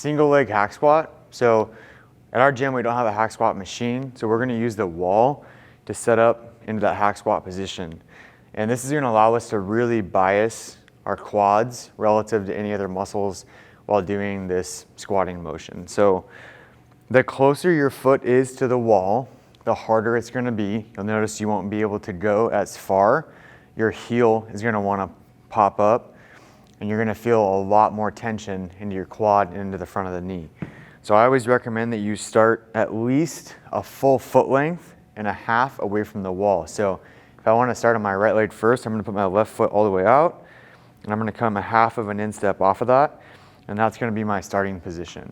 single leg hack squat. So at our gym, we don't have a hack squat machine. So we're gonna use the wall to set up into that hack squat position. And this is gonna allow us to really bias our quads relative to any other muscles while doing this squatting motion. So the closer your foot is to the wall, the harder it's gonna be. You'll notice you won't be able to go as far. Your heel is gonna wanna pop up, and you're gonna feel a lot more tension into your quad and into the front of the knee. So I always recommend that you start at least a full foot length and a half away from the wall. So if I wanna start on my right leg first, I'm gonna put my left foot all the way out, and I'm gonna come a half of an instep off of that, and that's gonna be my starting position.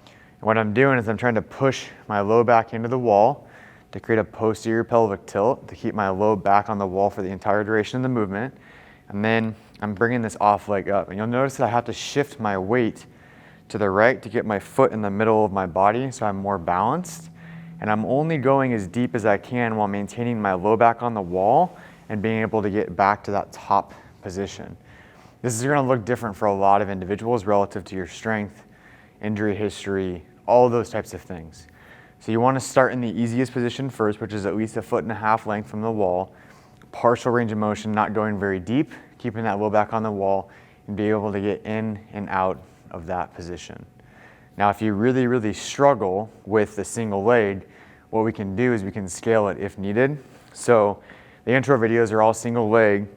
And what I'm doing is I'm trying to push my low back into the wall to create a posterior pelvic tilt to keep my low back on the wall for the entire duration of the movement. And then I'm bringing this off leg up. And you'll notice that I have to shift my weight to the right to get my foot in the middle of my body so I'm more balanced. And I'm only going as deep as I can while maintaining my low back on the wall and being able to get back to that top position. This is gonna look different for a lot of individuals relative to your strength, injury history, all of those types of things. So you wanna start in the easiest position first, which is at least a foot and a half length from the wall. Partial range of motion, not going very deep, keeping that low back on the wall and be able to get in and out of that position. Now, if you really, really struggle with the single leg, what we can do is we can scale it if needed. So the intro videos are all single leg,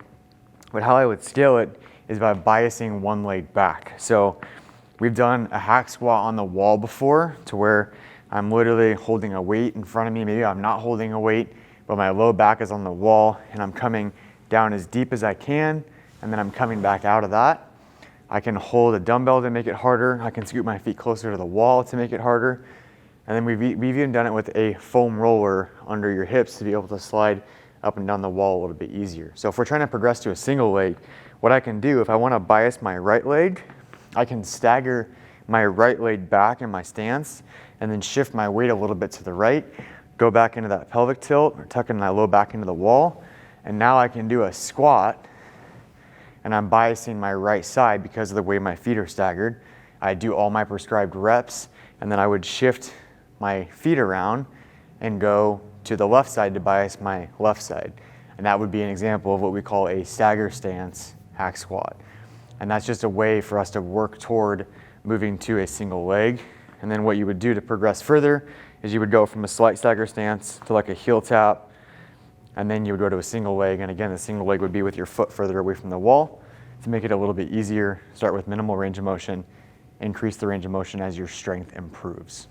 but how I would scale it is by biasing one leg back. So we've done a hack squat on the wall before to where I'm literally holding a weight in front of me. Maybe I'm not holding a weight, but my low back is on the wall and I'm coming down as deep as I can, and then I'm coming back out of that. I can hold a dumbbell to make it harder. I can scoot my feet closer to the wall to make it harder. And then we've even done it with a foam roller under your hips to be able to slide up and down the wall a little bit easier. So if we're trying to progress to a single leg, what I can do, if I want to bias my right leg, I can stagger my right leg back in my stance and then shift my weight a little bit to the right, go back into that pelvic tilt or tucking my low back into the wall. And now I can do a squat and I'm biasing my right side because of the way my feet are staggered. I do all my prescribed reps and then I would shift my feet around and go to the left side to bias my left side. And that would be an example of what we call a stagger stance hack squat. And that's just a way for us to work toward moving to a single leg. And then what you would do to progress further is you would go from a slight stagger stance to like a heel tap, and then you would go to a single leg. And again, the single leg would be with your foot further away from the wall. To make it a little bit easier, start with minimal range of motion, increase the range of motion as your strength improves.